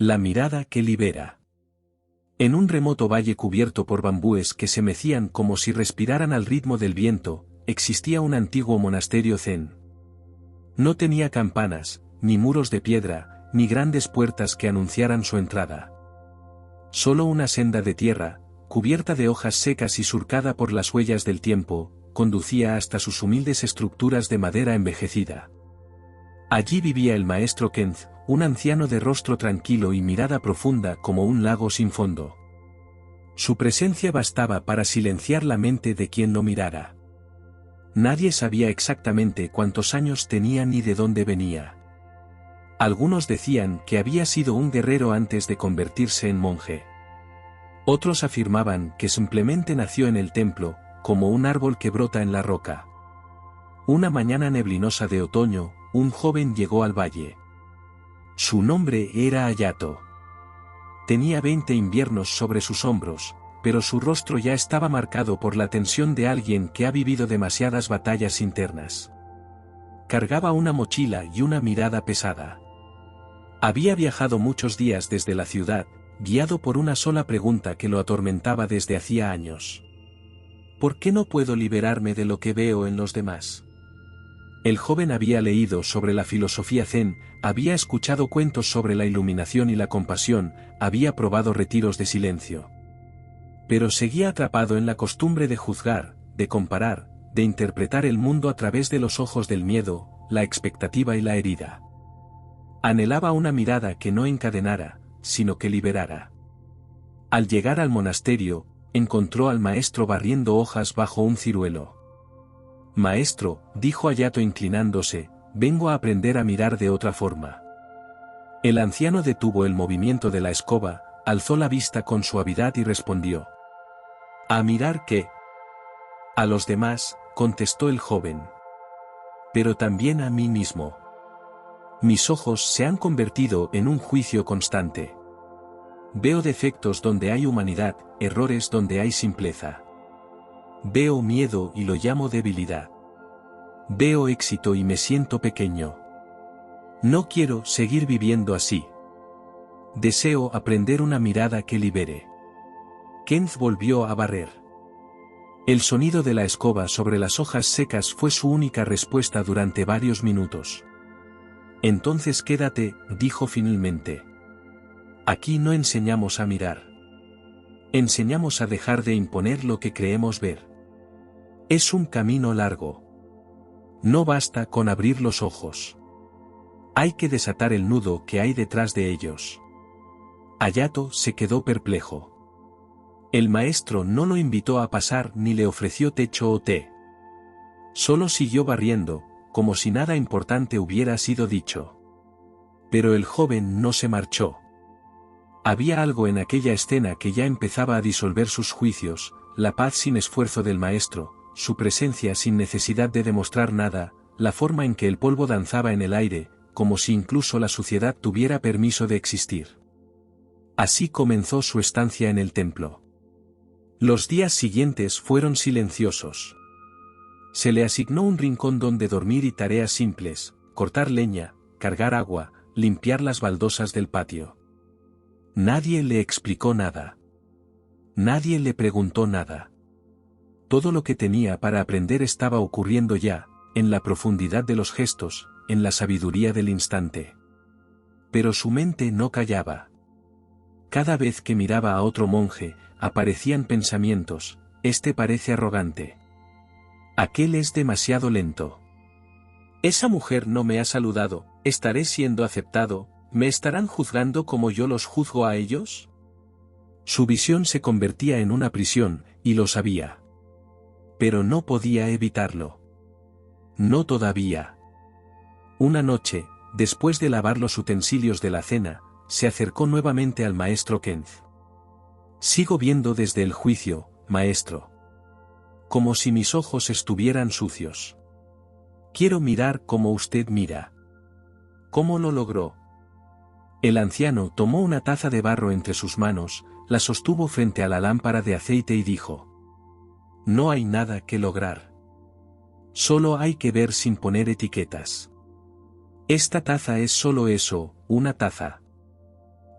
La mirada que libera. En un remoto valle cubierto por bambúes que se mecían como si respiraran al ritmo del viento, existía un antiguo monasterio zen. No tenía campanas, ni muros de piedra, ni grandes puertas que anunciaran su entrada. Solo una senda de tierra, cubierta de hojas secas y surcada por las huellas del tiempo, conducía hasta sus humildes estructuras de madera envejecida. Allí vivía el maestro Kenzō, un anciano de rostro tranquilo y mirada profunda como un lago sin fondo. Su presencia bastaba para silenciar la mente de quien lo mirara. Nadie sabía exactamente cuántos años tenía ni de dónde venía. Algunos decían que había sido un guerrero antes de convertirse en monje. Otros afirmaban que simplemente nació en el templo, como un árbol que brota en la roca. Una mañana neblinosa de otoño, un joven llegó al valle. Su nombre era Hayato. Tenía 20 inviernos sobre sus hombros, pero su rostro ya estaba marcado por la tensión de alguien que ha vivido demasiadas batallas internas. Cargaba una mochila y una mirada pesada. Había viajado muchos días desde la ciudad, guiado por una sola pregunta que lo atormentaba desde hacía años. ¿Por qué no puedo liberarme de lo que veo en los demás? El joven había leído sobre la filosofía zen, había escuchado cuentos sobre la iluminación y la compasión, había probado retiros de silencio. Pero seguía atrapado en la costumbre de juzgar, de comparar, de interpretar el mundo a través de los ojos del miedo, la expectativa y la herida. Anhelaba una mirada que no encadenara, sino que liberara. Al llegar al monasterio, encontró al maestro barriendo hojas bajo un ciruelo. «Maestro», dijo Hayato inclinándose, «vengo a aprender a mirar de otra forma». El anciano detuvo el movimiento de la escoba, alzó la vista con suavidad y respondió. «¿A mirar qué?» «A los demás», contestó el joven. «Pero también a mí mismo. Mis ojos se han convertido en un juicio constante. Veo defectos donde hay humanidad, errores donde hay simpleza. Veo miedo y lo llamo debilidad. Veo éxito y me siento pequeño. No quiero seguir viviendo así. Deseo aprender una mirada que libere». Kenzō volvió a barrer. El sonido de la escoba sobre las hojas secas fue su única respuesta durante varios minutos. «Entonces quédate», dijo finalmente. «Aquí no enseñamos a mirar. Enseñamos a dejar de imponer lo que creemos ver. Es un camino largo. No basta con abrir los ojos. Hay que desatar el nudo que hay detrás de ellos». Hayato se quedó perplejo. El maestro no lo invitó a pasar ni le ofreció techo o té. Solo siguió barriendo, como si nada importante hubiera sido dicho. Pero el joven no se marchó. Había algo en aquella escena que ya empezaba a disolver sus juicios, la paz sin esfuerzo del maestro, su presencia sin necesidad de demostrar nada, la forma en que el polvo danzaba en el aire, como si incluso la suciedad tuviera permiso de existir. Así comenzó su estancia en el templo. Los días siguientes fueron silenciosos. Se le asignó un rincón donde dormir y tareas simples, cortar leña, cargar agua, limpiar las baldosas del patio. Nadie le explicó nada. Nadie le preguntó nada. Todo lo que tenía para aprender estaba ocurriendo ya, en la profundidad de los gestos, en la sabiduría del instante. Pero su mente no callaba. Cada vez que miraba a otro monje, aparecían pensamientos: este parece arrogante. Aquel es demasiado lento. Esa mujer no me ha saludado, ¿estaré siendo aceptado? ¿Me estarán juzgando como yo los juzgo a ellos? Su visión se convertía en una prisión, y lo sabía. Pero no podía evitarlo. No todavía. Una noche, después de lavar los utensilios de la cena, se acercó nuevamente al maestro Kenzō. «Sigo viendo desde el juicio, maestro. Como si mis ojos estuvieran sucios. Quiero mirar como usted mira». «¿Cómo lo logró?». El anciano tomó una taza de barro entre sus manos, la sostuvo frente a la lámpara de aceite y dijo: «No hay nada que lograr. Solo hay que ver sin poner etiquetas. Esta taza es solo eso, una taza.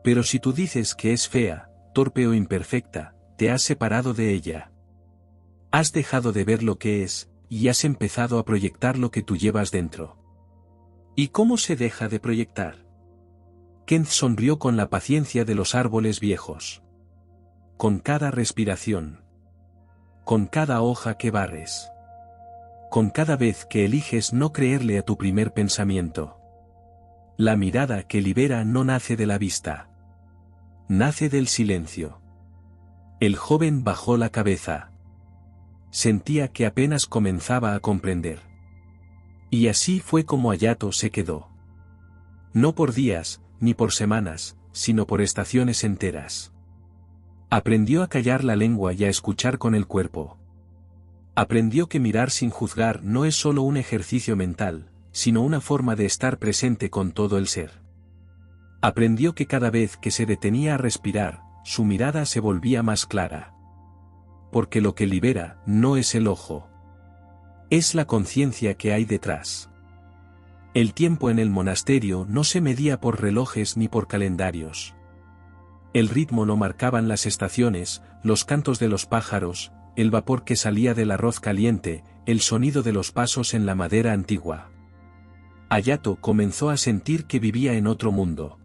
Pero si tú dices que es fea, torpe o imperfecta, te has separado de ella. Has dejado de ver lo que es, y has empezado a proyectar lo que tú llevas dentro. ¿Y cómo se deja de proyectar? Kent sonrió con la paciencia de los árboles viejos. Con cada respiración. Con cada hoja que barres. Con cada vez que eliges no creerle a tu primer pensamiento. La mirada que libera no nace de la vista. Nace del silencio. El joven bajó la cabeza. Sentía que apenas comenzaba a comprender. Y así fue como Hayato se quedó. No por días, ni por semanas, sino por estaciones enteras. Aprendió a callar la lengua y a escuchar con el cuerpo. Aprendió que mirar sin juzgar no es solo un ejercicio mental, sino una forma de estar presente con todo el ser. Aprendió que cada vez que se detenía a respirar, su mirada se volvía más clara. Porque lo que libera no es el ojo. Es la conciencia que hay detrás. El tiempo en el monasterio no se medía por relojes ni por calendarios. El ritmo lo marcaban las estaciones, los cantos de los pájaros, el vapor que salía del arroz caliente, el sonido de los pasos en la madera antigua. Hayato comenzó a sentir que vivía en otro mundo.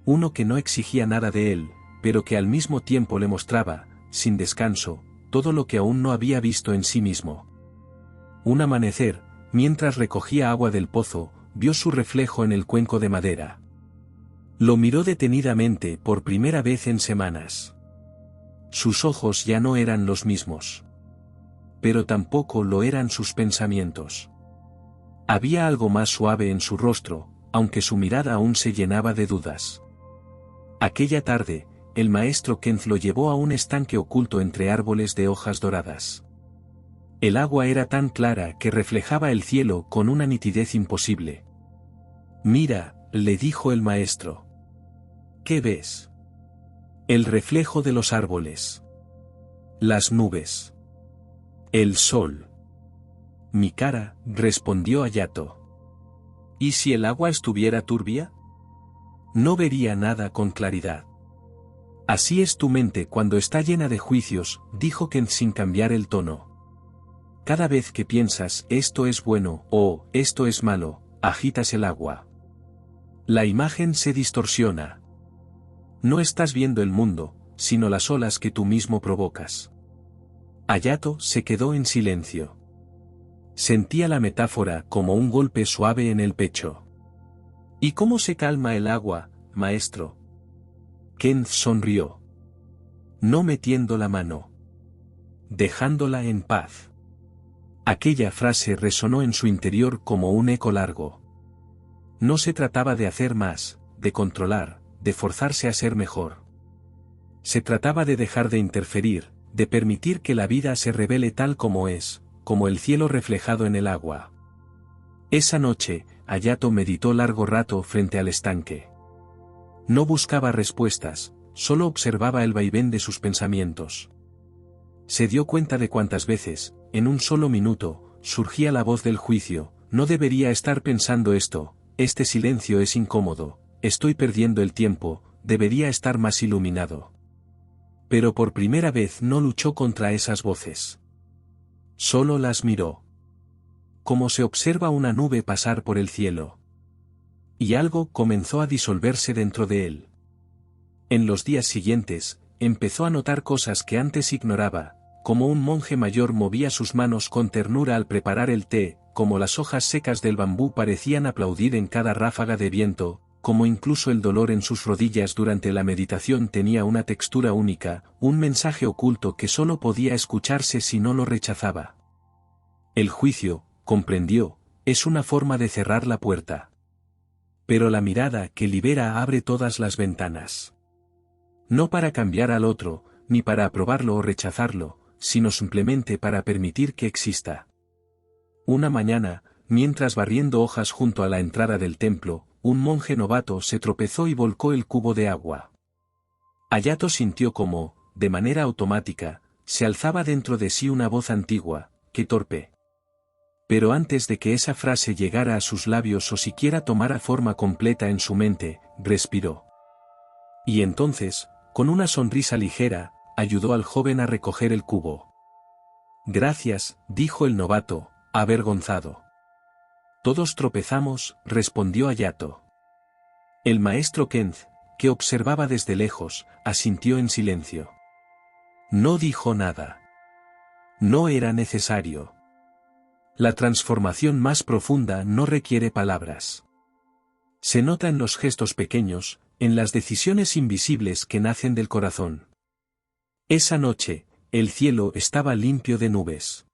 Uno que no exigía nada de él, pero que al mismo tiempo le mostraba, sin descanso, todo lo que aún no había visto en sí mismo. Un amanecer, mientras recogía agua del pozo, vio su reflejo en el cuenco de madera. Lo miró detenidamente por primera vez en semanas. Sus ojos ya no eran los mismos. Pero tampoco lo eran sus pensamientos. Había algo más suave en su rostro, aunque su mirada aún se llenaba de dudas. Aquella tarde, el maestro Kent lo llevó a un estanque oculto entre árboles de hojas doradas. El agua era tan clara que reflejaba el cielo con una nitidez imposible. «Mira», le dijo el maestro. «¿Qué ves?» «El reflejo de los árboles. Las nubes. El sol». «Mi cara», respondió Hayato. «¿Y si el agua estuviera turbia?» «No vería nada con claridad». «Así es tu mente cuando está llena de juicios», dijo Kent sin cambiar el tono. «Cada vez que piensas esto es bueno o esto es malo, agitas el agua. La imagen se distorsiona. No estás viendo el mundo, sino las olas que tú mismo provocas». Hayato se quedó en silencio. Sentía la metáfora como un golpe suave en el pecho. «¿Y cómo se calma el agua, maestro?» Kent sonrió. «No metiendo la mano. Dejándola en paz». Aquella frase resonó en su interior como un eco largo. No se trataba de hacer más, de controlar, de forzarse a ser mejor. Se trataba de dejar de interferir, de permitir que la vida se revele tal como es, como el cielo reflejado en el agua. Esa noche, Hayato meditó largo rato frente al estanque. No buscaba respuestas, solo observaba el vaivén de sus pensamientos. Se dio cuenta de cuántas veces, en un solo minuto, surgía la voz del juicio: «No debería estar pensando esto, este silencio es incómodo, estoy perdiendo el tiempo, debería estar más iluminado». Pero por primera vez no luchó contra esas voces. Solo las miró. Como se observa una nube pasar por el cielo. Y algo comenzó a disolverse dentro de él. En los días siguientes, empezó a notar cosas que antes ignoraba, como un monje mayor movía sus manos con ternura al preparar el té, como las hojas secas del bambú parecían aplaudir en cada ráfaga de viento, como incluso el dolor en sus rodillas durante la meditación tenía una textura única, un mensaje oculto que solo podía escucharse si no lo rechazaba. El juicio, comprendió, es una forma de cerrar la puerta. Pero la mirada que libera abre todas las ventanas. No para cambiar al otro, ni para aprobarlo o rechazarlo, sino simplemente para permitir que exista. Una mañana, mientras barriendo hojas junto a la entrada del templo, un monje novato se tropezó y volcó el cubo de agua. Hayato sintió como, de manera automática, se alzaba dentro de sí una voz antigua: «¡Qué torpe!». Pero antes de que esa frase llegara a sus labios o siquiera tomara forma completa en su mente, respiró. Y entonces, con una sonrisa ligera, ayudó al joven a recoger el cubo. Gracias, dijo el novato, avergonzado. Todos tropezamos, respondió Hayato. El maestro Kent, que observaba desde lejos, asintió en silencio. No dijo nada. No era necesario. La transformación más profunda no requiere palabras. Se nota en los gestos pequeños, en las decisiones invisibles que nacen del corazón. Esa noche, el cielo estaba limpio de nubes.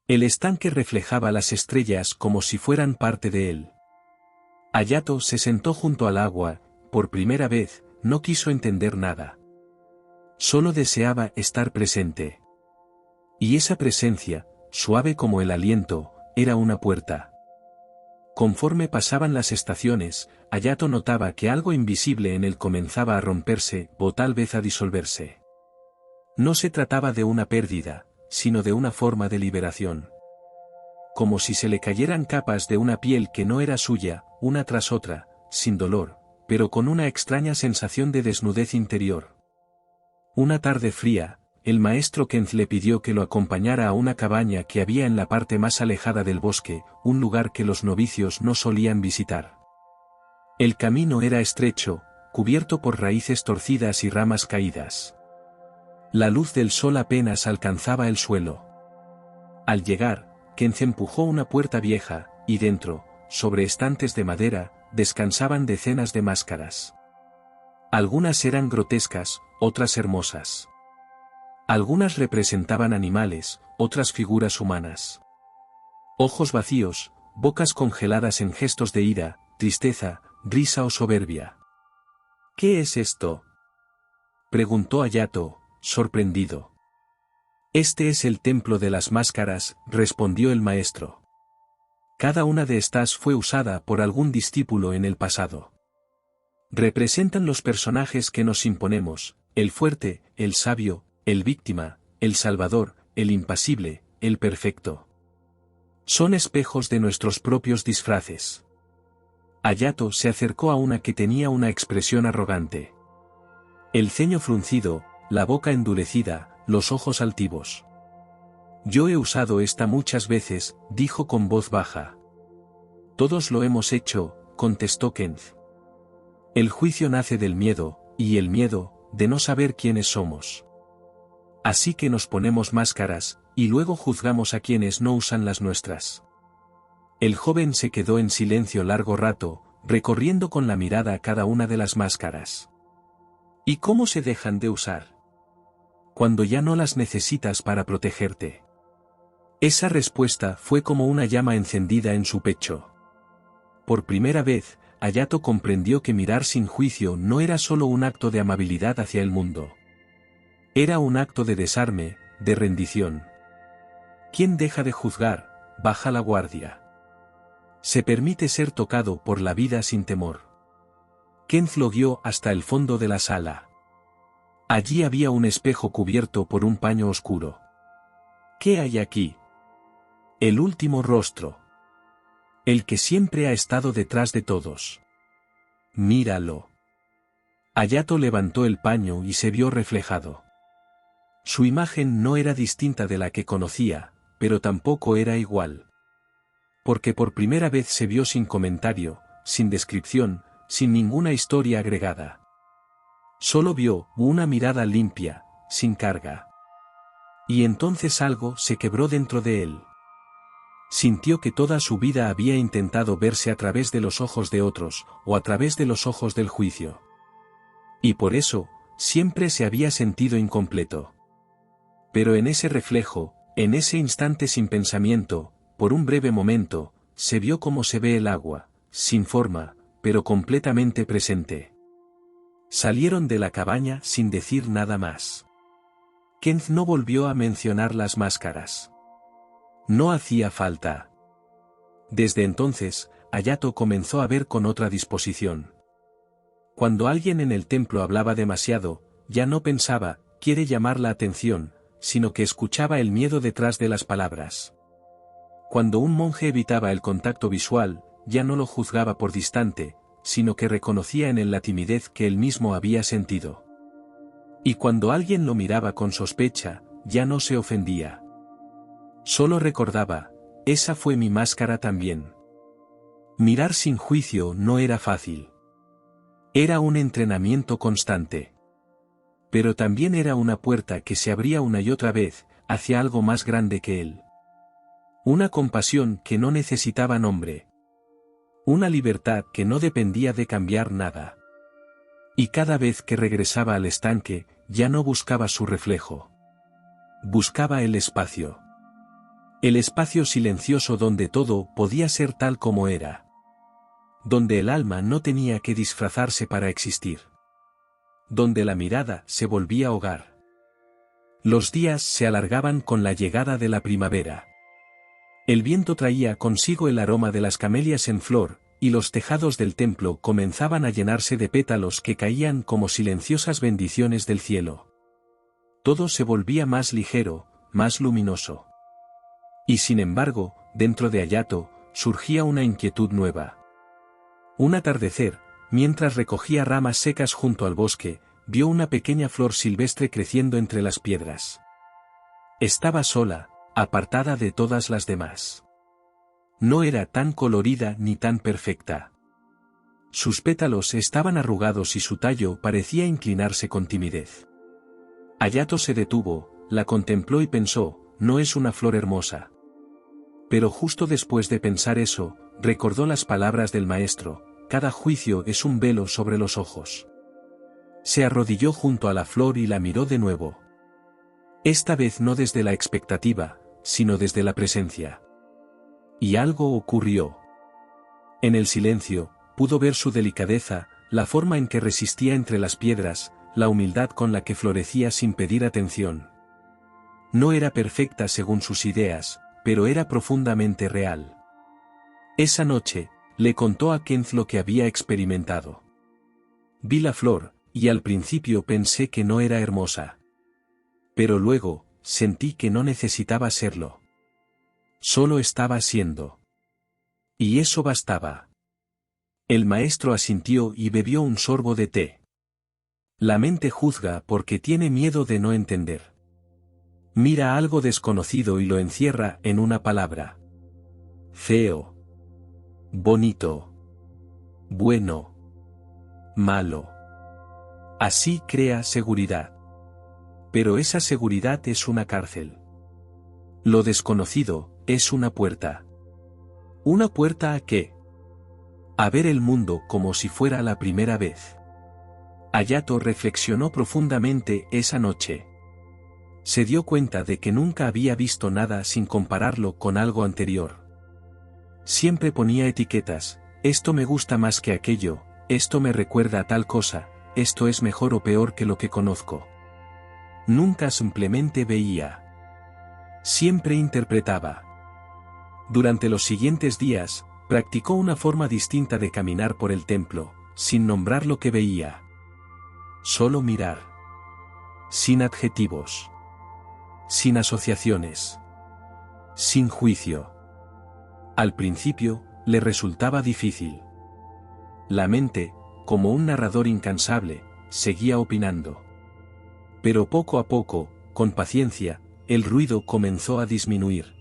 El estanque reflejaba las estrellas como si fueran parte de él. Hayato se sentó junto al agua, por primera vez, no quiso entender nada. Solo deseaba estar presente. Y esa presencia, suave como el aliento, era una puerta. Conforme pasaban las estaciones, Hayato notaba que algo invisible en él comenzaba a romperse o tal vez a disolverse. No se trataba de una pérdida, sino de una forma de liberación. Como si se le cayeran capas de una piel que no era suya, una tras otra, sin dolor, pero con una extraña sensación de desnudez interior. Una tarde fría, el maestro Kent le pidió que lo acompañara a una cabaña que había en la parte más alejada del bosque, un lugar que los novicios no solían visitar. El camino era estrecho, cubierto por raíces torcidas y ramas caídas. La luz del sol apenas alcanzaba el suelo. Al llegar, Kent empujó una puerta vieja, y dentro, sobre estantes de madera, descansaban decenas de máscaras. Algunas eran grotescas, otras hermosas. Algunas representaban animales, otras figuras humanas. Ojos vacíos, bocas congeladas en gestos de ira, tristeza, risa o soberbia. ¿Qué es esto?, preguntó Hayato, sorprendido. Este es el templo de las máscaras, respondió el maestro. Cada una de estas fue usada por algún discípulo en el pasado. Representan los personajes que nos imponemos, el fuerte, el sabio, el víctima, el salvador, el impasible, el perfecto. Son espejos de nuestros propios disfraces. Hayato se acercó a una que tenía una expresión arrogante. El ceño fruncido, la boca endurecida, los ojos altivos. Yo he usado esta muchas veces, dijo con voz baja. Todos lo hemos hecho, contestó Kent. El juicio nace del miedo, y el miedo, de no saber quiénes somos. Así que nos ponemos máscaras, y luego juzgamos a quienes no usan las nuestras. El joven se quedó en silencio largo rato, recorriendo con la mirada cada una de las máscaras. ¿Y cómo se dejan de usar? Cuando ya no las necesitas para protegerte. Esa respuesta fue como una llama encendida en su pecho. Por primera vez, Hayato comprendió que mirar sin juicio no era solo un acto de amabilidad hacia el mundo. Era un acto de desarme, de rendición. Quien deja de juzgar, baja la guardia. Se permite ser tocado por la vida sin temor. Kent lo guió hasta el fondo de la sala. Allí había un espejo cubierto por un paño oscuro. ¿Qué hay aquí? El último rostro. El que siempre ha estado detrás de todos. Míralo. Hayato levantó el paño y se vio reflejado. Su imagen no era distinta de la que conocía, pero tampoco era igual. Porque por primera vez se vio sin comentario, sin descripción, sin ninguna historia agregada. Solo vio una mirada limpia, sin carga. Y entonces algo se quebró dentro de él. Sintió que toda su vida había intentado verse a través de los ojos de otros, o a través de los ojos del juicio. Y por eso, siempre se había sentido incompleto. Pero en ese reflejo, en ese instante sin pensamiento, por un breve momento, se vio como se ve el agua, sin forma, pero completamente presente. Salieron de la cabaña sin decir nada más. Kent no volvió a mencionar las máscaras. No hacía falta. Desde entonces, Hayato comenzó a ver con otra disposición. Cuando alguien en el templo hablaba demasiado, ya no pensaba, quiere llamar la atención, sino que escuchaba el miedo detrás de las palabras. Cuando un monje evitaba el contacto visual, ya no lo juzgaba por distante, sino que reconocía en él la timidez que él mismo había sentido. Y cuando alguien lo miraba con sospecha, ya no se ofendía. Solo recordaba, esa fue mi máscara también. Mirar sin juicio no era fácil. Era un entrenamiento constante. Pero también era una puerta que se abría una y otra vez, hacia algo más grande que él. Una compasión que no necesitaba nombre. Una libertad que no dependía de cambiar nada. Y cada vez que regresaba al estanque, ya no buscaba su reflejo. Buscaba el espacio. El espacio silencioso donde todo podía ser tal como era. Donde el alma no tenía que disfrazarse para existir. Donde la mirada se volvía hogar. Los días se alargaban con la llegada de la primavera. El viento traía consigo el aroma de las camelias en flor, y los tejados del templo comenzaban a llenarse de pétalos que caían como silenciosas bendiciones del cielo. Todo se volvía más ligero, más luminoso. Y sin embargo, dentro de Hayato, surgía una inquietud nueva. Un atardecer, mientras recogía ramas secas junto al bosque, vio una pequeña flor silvestre creciendo entre las piedras. Estaba sola, apartada de todas las demás. No era tan colorida ni tan perfecta. Sus pétalos estaban arrugados y su tallo parecía inclinarse con timidez. Hayato se detuvo, la contempló y pensó, no es una flor hermosa. Pero justo después de pensar eso, recordó las palabras del maestro, cada juicio es un velo sobre los ojos. Se arrodilló junto a la flor y la miró de nuevo. Esta vez no desde la expectativa, sino desde la presencia. Y algo ocurrió. En el silencio, pudo ver su delicadeza, la forma en que resistía entre las piedras, la humildad con la que florecía sin pedir atención. No era perfecta según sus ideas, pero era profundamente real. Esa noche, le contó a Kent lo que había experimentado. Vi la flor, y al principio pensé que no era hermosa. Pero luego, sentí que no necesitaba serlo. Solo estaba siendo. Y eso bastaba. El maestro asintió y bebió un sorbo de té. La mente juzga porque tiene miedo de no entender. Mira algo desconocido y lo encierra en una palabra. Feo. Bonito. Bueno. Malo. Así crea seguridad. Pero esa seguridad es una cárcel. Lo desconocido es una puerta. ¿Una puerta a qué? A ver el mundo como si fuera la primera vez. Hayato reflexionó profundamente esa noche. Se dio cuenta de que nunca había visto nada sin compararlo con algo anterior. Siempre ponía etiquetas, esto me gusta más que aquello, esto me recuerda a tal cosa, esto es mejor o peor que lo que conozco. Nunca simplemente veía. Siempre interpretaba. Durante los siguientes días, practicó una forma distinta de caminar por el templo, sin nombrar lo que veía. Solo mirar. Sin adjetivos. Sin asociaciones. Sin juicio. Al principio, le resultaba difícil. La mente, como un narrador incansable, seguía opinando. Pero poco a poco, con paciencia, el ruido comenzó a disminuir.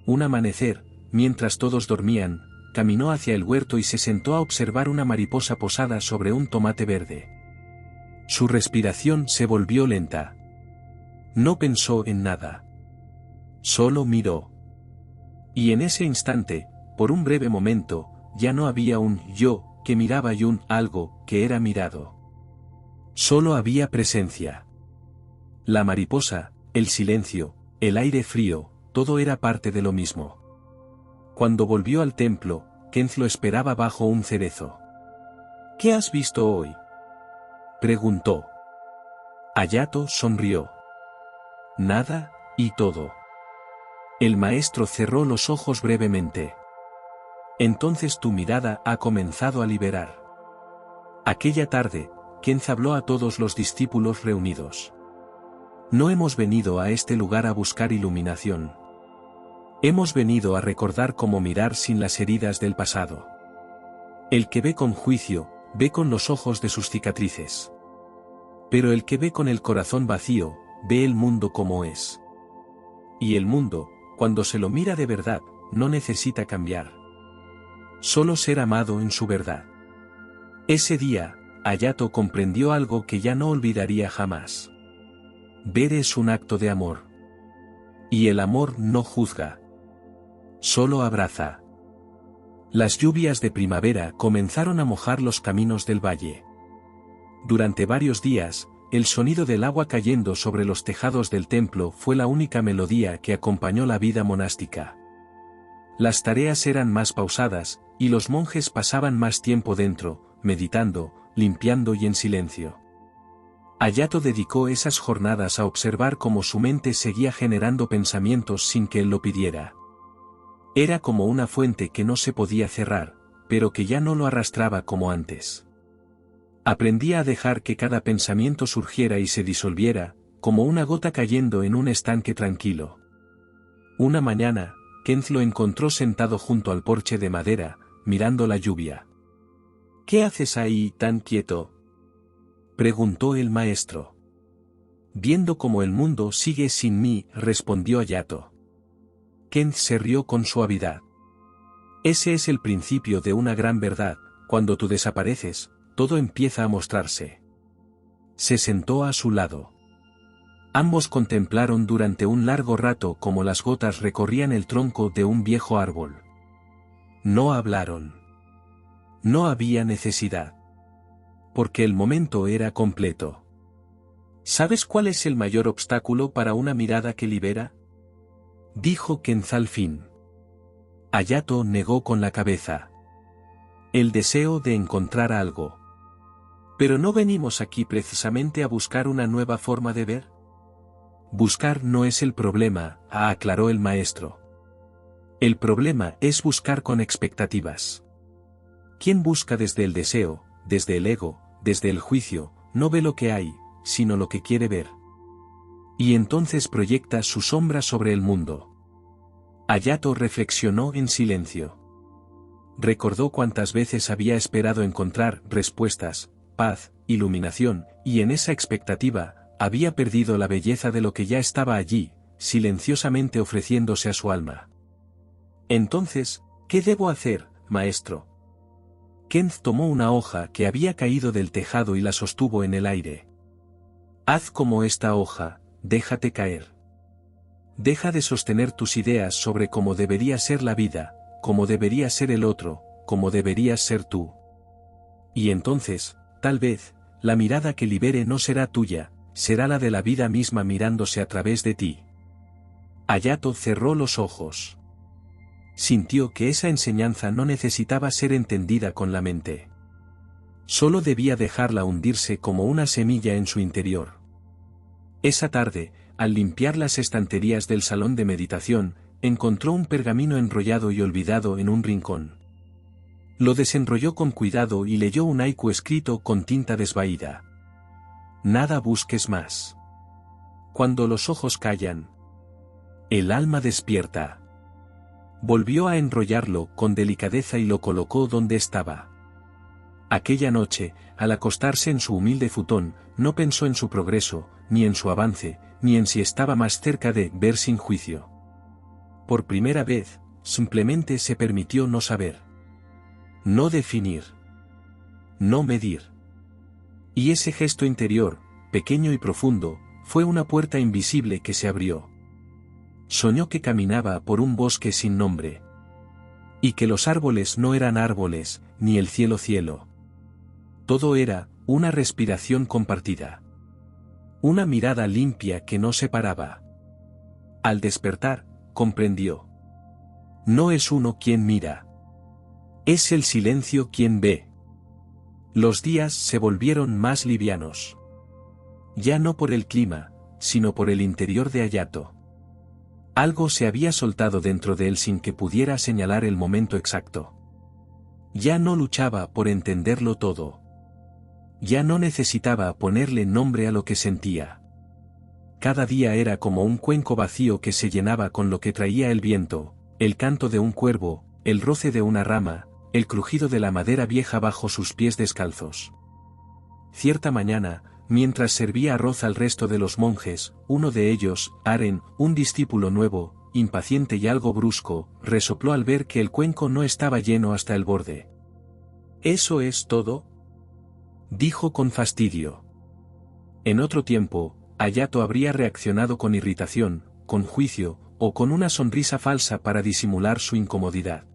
Un amanecer, mientras todos dormían, caminó hacia el huerto y se sentó a observar una mariposa posada sobre un tomate verde. Su respiración se volvió lenta. No pensó en nada. Solo miró. Y en ese instante, por un breve momento, ya no había un yo que miraba y un algo que era mirado. Solo había presencia. La mariposa, el silencio, el aire frío, todo era parte de lo mismo. Cuando volvió al templo, Kent lo esperaba bajo un cerezo. ¿Qué has visto hoy?, preguntó. Hayato sonrió. Nada, y todo. El maestro cerró los ojos brevemente. Entonces tu mirada ha comenzado a liberar. Aquella tarde, Kent habló a todos los discípulos reunidos. No hemos venido a este lugar a buscar iluminación. Hemos venido a recordar cómo mirar sin las heridas del pasado. El que ve con juicio, ve con los ojos de sus cicatrices. Pero el que ve con el corazón vacío, ve el mundo como es. Y el mundo, cuando se lo mira de verdad, no necesita cambiar. Solo ser amado en su verdad. Ese día, Hayato comprendió algo que ya no olvidaría jamás. Ver es un acto de amor. Y el amor no juzga. Solo abraza. Las lluvias de primavera comenzaron a mojar los caminos del valle. Durante varios días, el sonido del agua cayendo sobre los tejados del templo fue la única melodía que acompañó la vida monástica. Las tareas eran más pausadas, y los monjes pasaban más tiempo dentro, meditando, limpiando y en silencio. Hayato dedicó esas jornadas a observar cómo su mente seguía generando pensamientos sin que él lo pidiera. Era como una fuente que no se podía cerrar, pero que ya no lo arrastraba como antes. Aprendía a dejar que cada pensamiento surgiera y se disolviera, como una gota cayendo en un estanque tranquilo. Una mañana, Kenz lo encontró sentado junto al porche de madera, mirando la lluvia. «¿Qué haces ahí tan quieto?», preguntó el maestro. «Viendo cómo el mundo sigue sin mí», respondió Hayato. Kenz se rió con suavidad. «Ese es el principio de una gran verdad, cuando tú desapareces, todo empieza a mostrarse». Se sentó a su lado. Ambos contemplaron durante un largo rato cómo las gotas recorrían el tronco de un viejo árbol. No hablaron. No había necesidad. Porque el momento era completo. ¿Sabes cuál es el mayor obstáculo para una mirada que libera?, dijo Kenz al fin. Hayato negó con la cabeza. El deseo de encontrar algo. ¿Pero no venimos aquí precisamente a buscar una nueva forma de ver? Buscar no es el problema, aclaró el maestro. El problema es buscar con expectativas. Quien busca desde el deseo, desde el ego, desde el juicio, no ve lo que hay, sino lo que quiere ver. Y entonces proyecta su sombra sobre el mundo. Hayato reflexionó en silencio. Recordó cuántas veces había esperado encontrar respuestas, paz, iluminación, y en esa expectativa, había perdido la belleza de lo que ya estaba allí, silenciosamente ofreciéndose a su alma. Entonces, ¿qué debo hacer, maestro? Kenz tomó una hoja que había caído del tejado y la sostuvo en el aire. Haz como esta hoja, déjate caer. Deja de sostener tus ideas sobre cómo debería ser la vida, cómo debería ser el otro, cómo deberías ser tú. Y entonces, tal vez, la mirada que libere no será tuya, será la de la vida misma mirándose a través de ti. Hayato cerró los ojos. Sintió que esa enseñanza no necesitaba ser entendida con la mente. Solo debía dejarla hundirse como una semilla en su interior. Esa tarde, al limpiar las estanterías del salón de meditación, encontró un pergamino enrollado y olvidado en un rincón. Lo desenrolló con cuidado y leyó un haiku escrito con tinta desvaída. Nada busques más. Cuando los ojos callan, el alma despierta. Volvió a enrollarlo con delicadeza y lo colocó donde estaba. Aquella noche, al acostarse en su humilde futón, no pensó en su progreso, ni en su avance, ni en si estaba más cerca de ver sin juicio. Por primera vez, simplemente se permitió no saber. No definir. No medir. Y ese gesto interior, pequeño y profundo, fue una puerta invisible que se abrió. Soñó que caminaba por un bosque sin nombre. Y que los árboles no eran árboles, ni el cielo cielo. Todo era una respiración compartida. Una mirada limpia que no separaba. Al despertar, comprendió. No es uno quien mira. Es el silencio quien ve. Los días se volvieron más livianos. Ya no por el clima, sino por el interior de Hayato. Algo se había soltado dentro de él sin que pudiera señalar el momento exacto. Ya no luchaba por entenderlo todo. Ya no necesitaba ponerle nombre a lo que sentía. Cada día era como un cuenco vacío que se llenaba con lo que traía el viento, el canto de un cuervo, el roce de una rama, el crujido de la madera vieja bajo sus pies descalzos. Cierta mañana, mientras servía arroz al resto de los monjes, uno de ellos, Aren, un discípulo nuevo, impaciente y algo brusco, resopló al ver que el cuenco no estaba lleno hasta el borde. ¿Eso es todo?, dijo con fastidio. En otro tiempo, Hayato habría reaccionado con irritación, con juicio, o con una sonrisa falsa para disimular su incomodidad.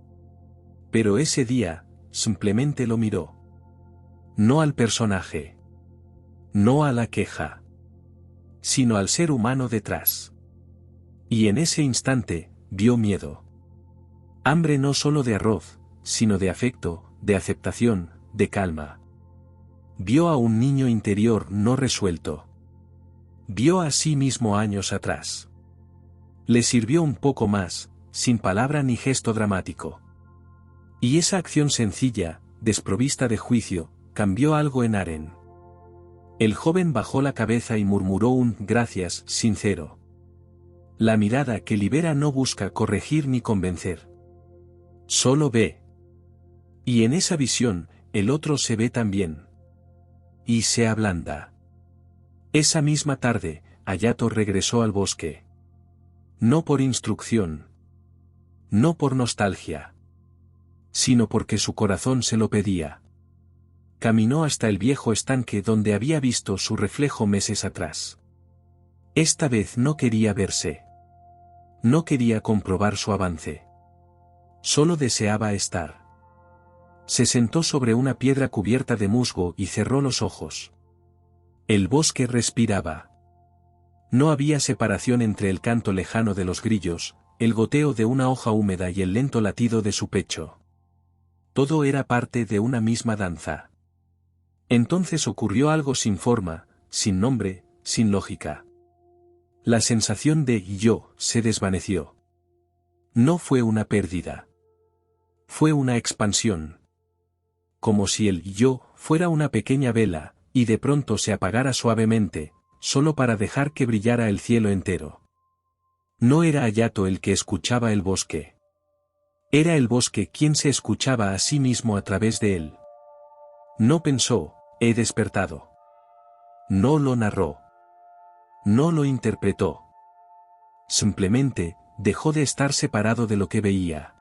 Pero ese día, simplemente lo miró. No al personaje. No a la queja. Sino al ser humano detrás. Y en ese instante, vio miedo. Hambre no solo de arroz, sino de afecto, de aceptación, de calma. Vio a un niño interior no resuelto. Vio a sí mismo años atrás. Le sirvió un poco más, sin palabra ni gesto dramático. Y esa acción sencilla, desprovista de juicio, cambió algo en Aren. El joven bajó la cabeza y murmuró un «gracias» sincero. La mirada que libera no busca corregir ni convencer. Solo ve. Y en esa visión, el otro se ve también. Y se ablanda. Esa misma tarde, Hayato regresó al bosque. No por instrucción. No por nostalgia. Sino porque su corazón se lo pedía. Caminó hasta el viejo estanque donde había visto su reflejo meses atrás. Esta vez no quería verse. No quería comprobar su avance. Solo deseaba estar. Se sentó sobre una piedra cubierta de musgo y cerró los ojos. El bosque respiraba. No había separación entre el canto lejano de los grillos, el goteo de una hoja húmeda y el lento latido de su pecho. Todo era parte de una misma danza. Entonces ocurrió algo sin forma, sin nombre, sin lógica. La sensación de yo se desvaneció. No fue una pérdida. Fue una expansión. Como si el yo fuera una pequeña vela, y de pronto se apagara suavemente, solo para dejar que brillara el cielo entero. No era Hayato el que escuchaba el bosque. Era el bosque quien se escuchaba a sí mismo a través de él. No pensó, he despertado. No lo narró. No lo interpretó. Simplemente, dejó de estar separado de lo que veía.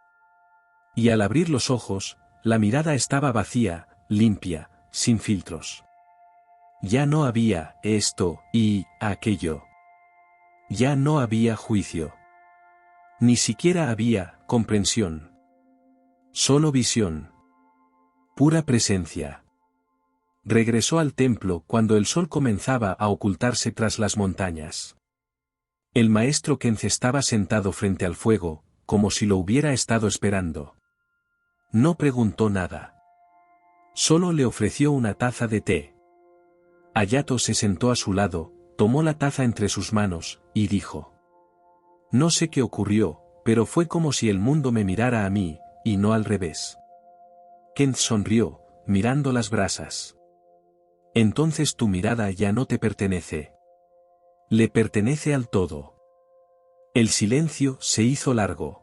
Y al abrir los ojos, la mirada estaba vacía, limpia, sin filtros. Ya no había esto y aquello. Ya no había juicio. Ni siquiera había comprensión. Solo visión. Pura presencia. Regresó al templo cuando el sol comenzaba a ocultarse tras las montañas. El maestro Kenz estaba sentado frente al fuego, como si lo hubiera estado esperando. No preguntó nada. Solo le ofreció una taza de té. Hayato se sentó a su lado, tomó la taza entre sus manos, y dijo: no sé qué ocurrió, pero fue como si el mundo me mirara a mí, y no al revés. Kenz sonrió, mirando las brasas. Entonces tu mirada ya no te pertenece. Le pertenece al todo. El silencio se hizo largo.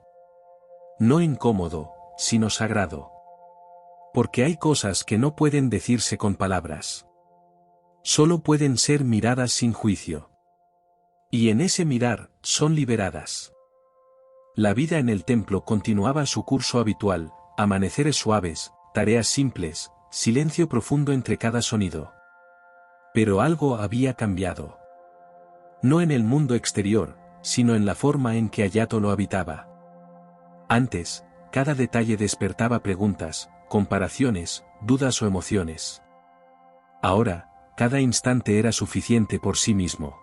No incómodo, sino sagrado. Porque hay cosas que no pueden decirse con palabras. Solo pueden ser miradas sin juicio. Y en ese mirar, son liberadas. La vida en el templo continuaba su curso habitual, amaneceres suaves, tareas simples, silencio profundo entre cada sonido. Pero algo había cambiado. No en el mundo exterior, sino en la forma en que Hayato lo habitaba. Antes, cada detalle despertaba preguntas, comparaciones, dudas o emociones. Ahora, cada instante era suficiente por sí mismo.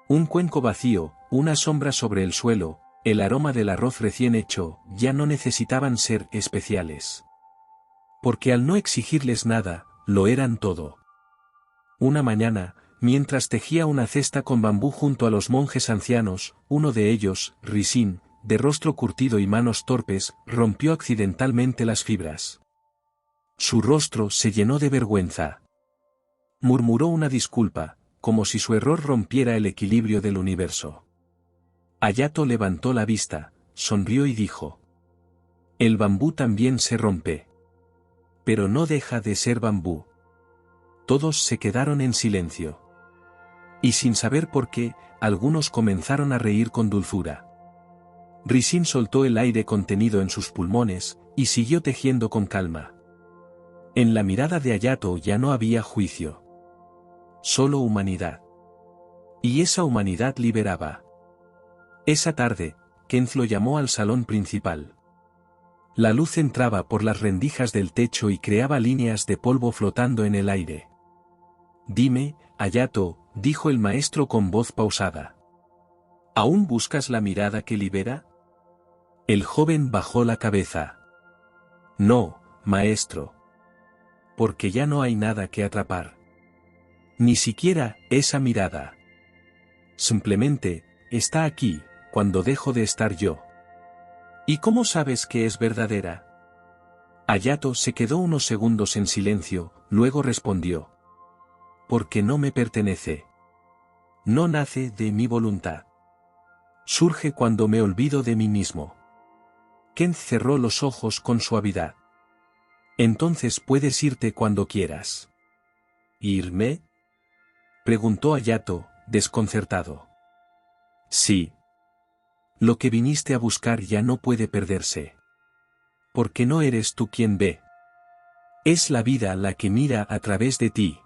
Un cuenco vacío, una sombra sobre el suelo, el aroma del arroz recién hecho, ya no necesitaban ser especiales. Porque al no exigirles nada, lo eran todo. Una mañana, mientras tejía una cesta con bambú junto a los monjes ancianos, uno de ellos, Risin, de rostro curtido y manos torpes, rompió accidentalmente las fibras. Su rostro se llenó de vergüenza. Murmuró una disculpa, como si su error rompiera el equilibrio del universo. Hayato levantó la vista, sonrió y dijo: El bambú también se rompe. Pero no deja de ser bambú. Todos se quedaron en silencio. Y sin saber por qué, algunos comenzaron a reír con dulzura. Risin soltó el aire contenido en sus pulmones, y siguió tejiendo con calma. En la mirada de Hayato ya no había juicio. Solo humanidad. Y esa humanidad liberaba. Esa tarde, Kenz lo llamó al salón principal. La luz entraba por las rendijas del techo y creaba líneas de polvo flotando en el aire. Dime, Hayato, dijo el maestro con voz pausada. ¿Aún buscas la mirada que libera? El joven bajó la cabeza. No, maestro. Porque ya no hay nada que atrapar. Ni siquiera esa mirada. Simplemente, está aquí, cuando dejo de estar yo. ¿Y cómo sabes que es verdadera? Hayato se quedó unos segundos en silencio, luego respondió. Porque no me pertenece. No nace de mi voluntad. Surge cuando me olvido de mí mismo. Kenz cerró los ojos con suavidad. Entonces puedes irte cuando quieras. ¿Irme? Preguntó Hayato, desconcertado. Sí. Lo que viniste a buscar ya no puede perderse. Porque no eres tú quien ve. Es la vida la que mira a través de ti.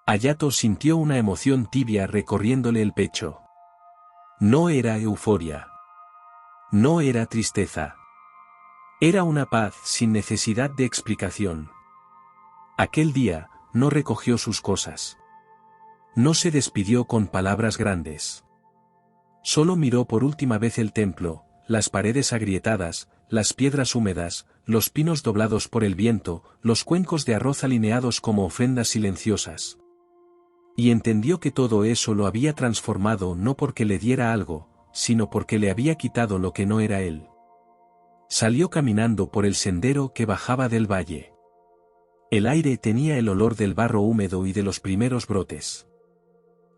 Hayato sintió una emoción tibia recorriéndole el pecho. No era euforia. No era tristeza. Era una paz sin necesidad de explicación. Aquel día, no recogió sus cosas. No se despidió con palabras grandes. Solo miró por última vez el templo, las paredes agrietadas, las piedras húmedas, los pinos doblados por el viento, los cuencos de arroz alineados como ofrendas silenciosas. Y entendió que todo eso lo había transformado no porque le diera algo, sino porque le había quitado lo que no era él. Salió caminando por el sendero que bajaba del valle. El aire tenía el olor del barro húmedo y de los primeros brotes.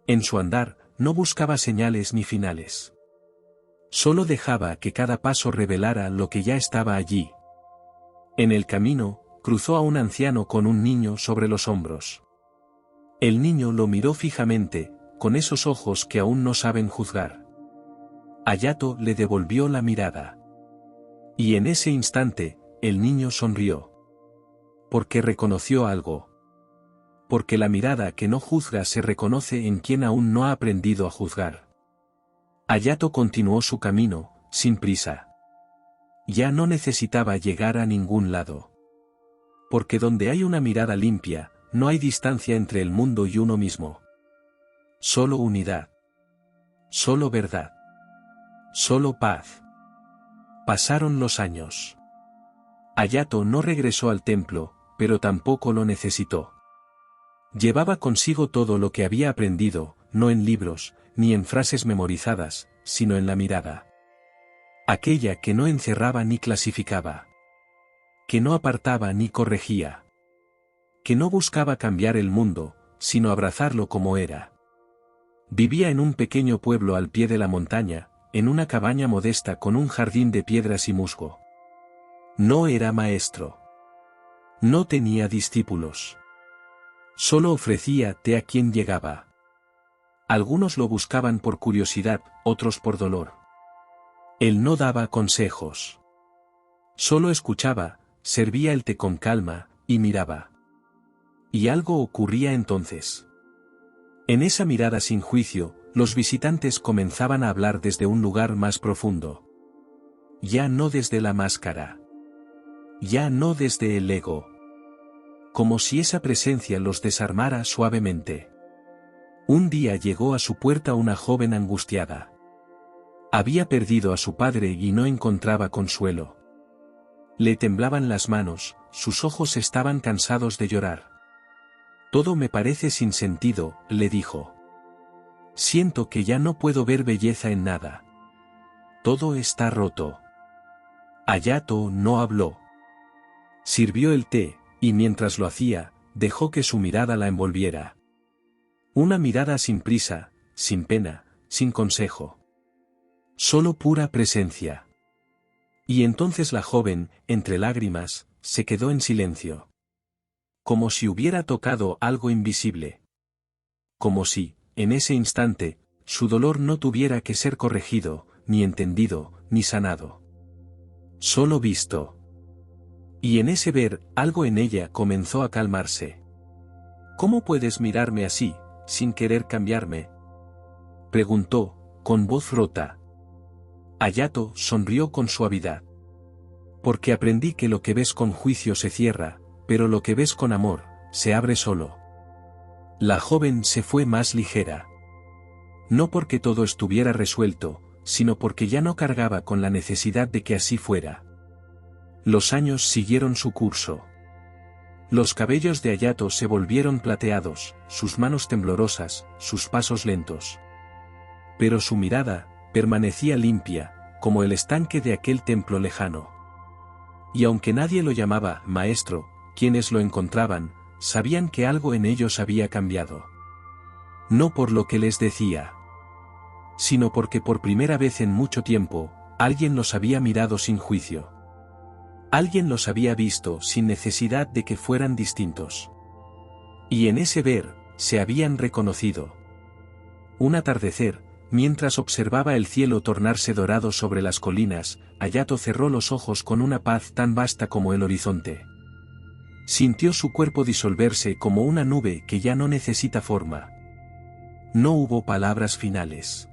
En su andar, no buscaba señales ni finales. Solo dejaba que cada paso revelara lo que ya estaba allí. En el camino, cruzó a un anciano con un niño sobre los hombros. El niño lo miró fijamente, con esos ojos que aún no saben juzgar. Hayato le devolvió la mirada. Y en ese instante, el niño sonrió. Porque reconoció algo. Porque la mirada que no juzga se reconoce en quien aún no ha aprendido a juzgar. Hayato continuó su camino, sin prisa. Ya no necesitaba llegar a ningún lado. Porque donde hay una mirada limpia, no hay distancia entre el mundo y uno mismo. Solo unidad. Solo verdad. Solo paz. Pasaron los años. Hayato no regresó al templo, pero tampoco lo necesitó. Llevaba consigo todo lo que había aprendido, no en libros, ni en frases memorizadas, sino en la mirada. Aquella que no encerraba ni clasificaba. Que no apartaba ni corregía. Que no buscaba cambiar el mundo, sino abrazarlo como era. Vivía en un pequeño pueblo al pie de la montaña, en una cabaña modesta con un jardín de piedras y musgo. No era maestro. No tenía discípulos. Solo ofrecía té a quien llegaba. Algunos lo buscaban por curiosidad, otros por dolor. Él no daba consejos. Solo escuchaba, servía el té con calma, y miraba. Y algo ocurría entonces. En esa mirada sin juicio, los visitantes comenzaban a hablar desde un lugar más profundo. Ya no desde la máscara. Ya no desde el ego. Como si esa presencia los desarmara suavemente. Un día llegó a su puerta una joven angustiada. Había perdido a su padre y no encontraba consuelo. Le temblaban las manos, sus ojos estaban cansados de llorar. Todo me parece sin sentido, le dijo. Siento que ya no puedo ver belleza en nada. Todo está roto. Hayato no habló. Sirvió el té, y mientras lo hacía, dejó que su mirada la envolviera. Una mirada sin prisa, sin pena, sin consejo. Solo pura presencia. Y entonces la joven, entre lágrimas, se quedó en silencio. Como si hubiera tocado algo invisible. Como si, en ese instante, su dolor no tuviera que ser corregido, ni entendido, ni sanado. Solo visto. Y en ese ver, algo en ella comenzó a calmarse. ¿Cómo puedes mirarme así, sin querer cambiarme?, preguntó, con voz rota. Hayato sonrió con suavidad. Porque aprendí que lo que ves con juicio se cierra, pero lo que ves con amor, se abre solo. La joven se fue más ligera. No porque todo estuviera resuelto, sino porque ya no cargaba con la necesidad de que así fuera. Los años siguieron su curso. Los cabellos de Hayato se volvieron plateados, sus manos temblorosas, sus pasos lentos. Pero su mirada, permanecía limpia, como el estanque de aquel templo lejano. Y aunque nadie lo llamaba maestro, quienes lo encontraban, sabían que algo en ellos había cambiado. No por lo que les decía, sino porque por primera vez en mucho tiempo, alguien los había mirado sin juicio. Alguien los había visto sin necesidad de que fueran distintos. Y en ese ver, se habían reconocido. Un atardecer, mientras observaba el cielo tornarse dorado sobre las colinas, Hayato cerró los ojos con una paz tan vasta como el horizonte. Sintió su cuerpo disolverse como una nube que ya no necesita forma. No hubo palabras finales.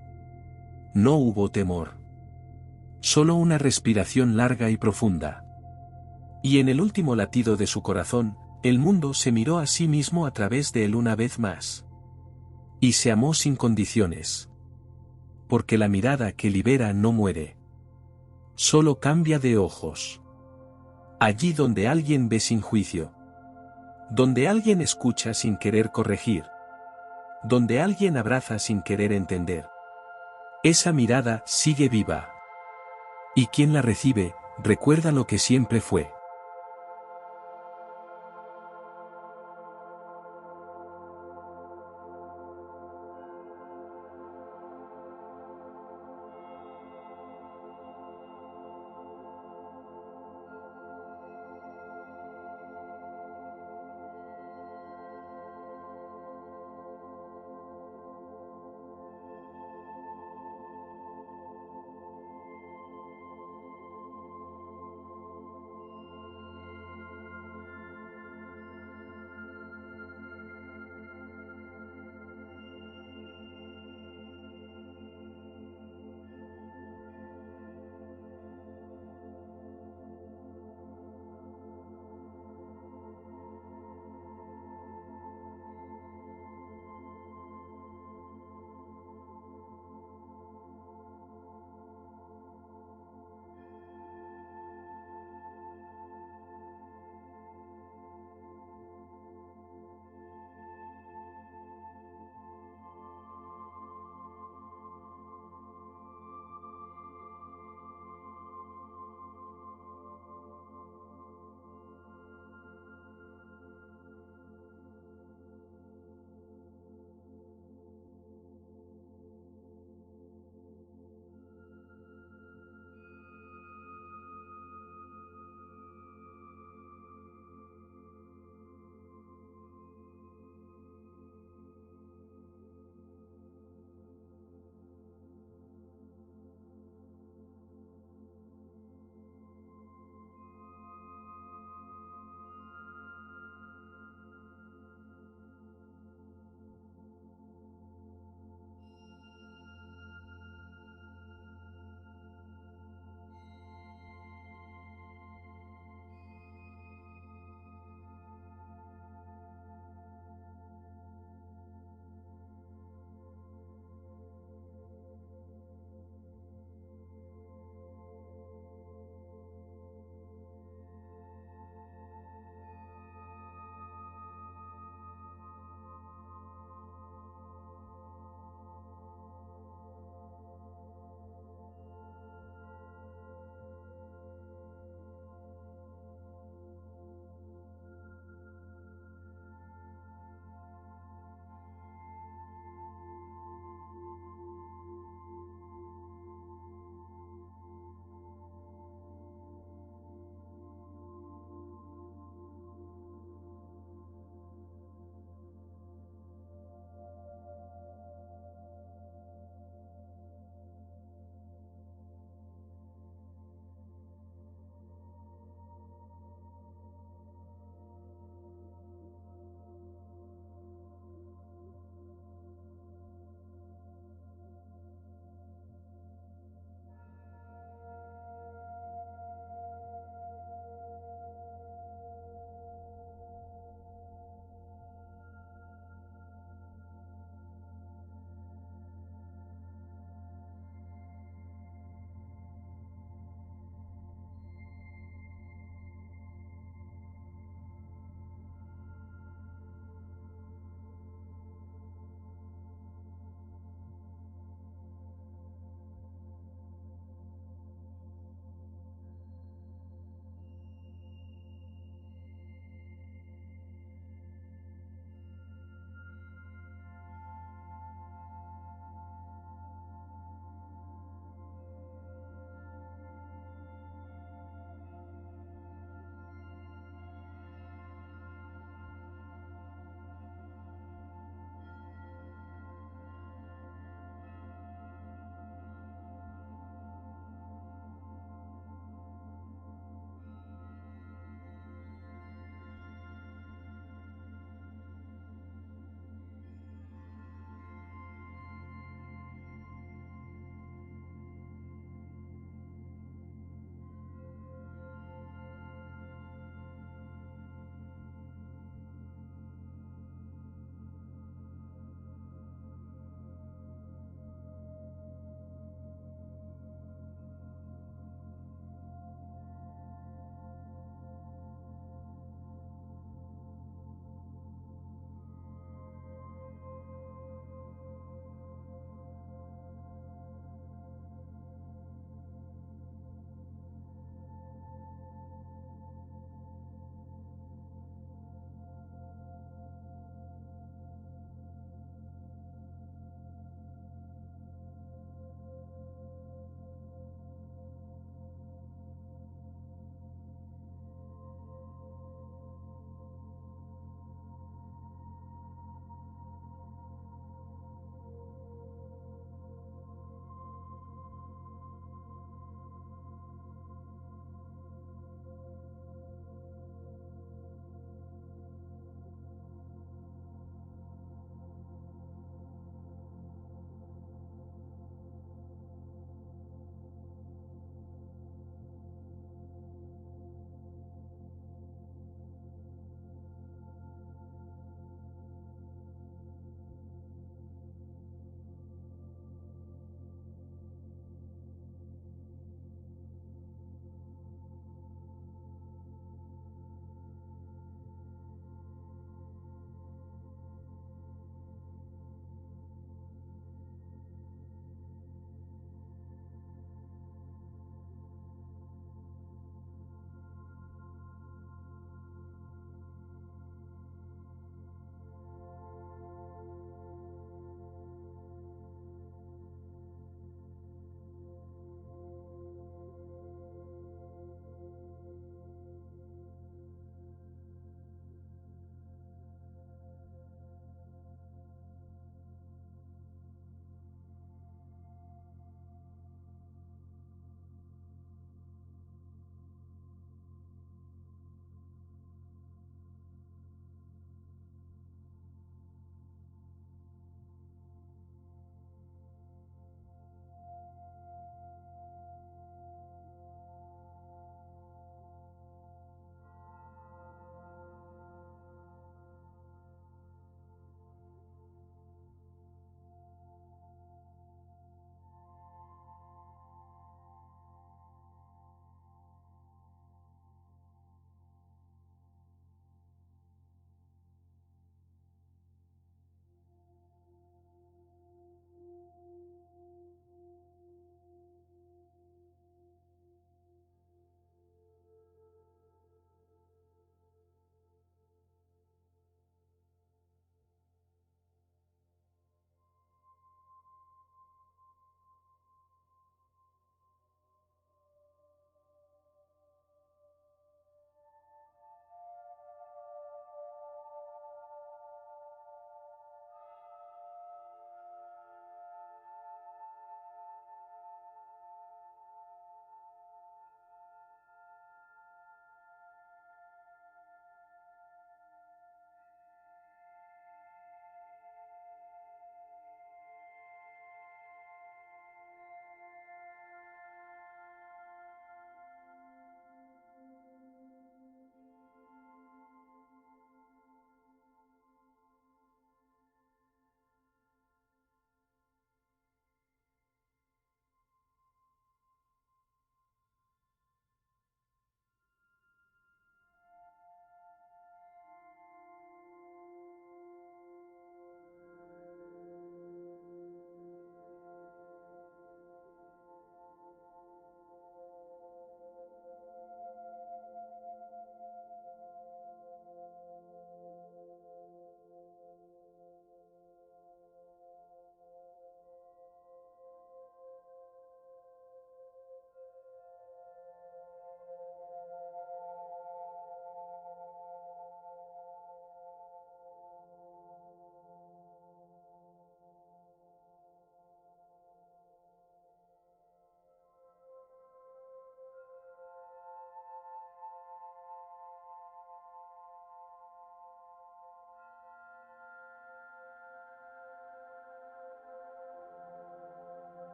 No hubo temor. Solo una respiración larga y profunda. Y en el último latido de su corazón, el mundo se miró a sí mismo a través de él una vez más. Y se amó sin condiciones. Porque la mirada que libera no muere. Solo cambia de ojos. Allí donde alguien ve sin juicio. Donde alguien escucha sin querer corregir. Donde alguien abraza sin querer entender. Esa mirada sigue viva. Y quien la recibe, recuerda lo que siempre fue.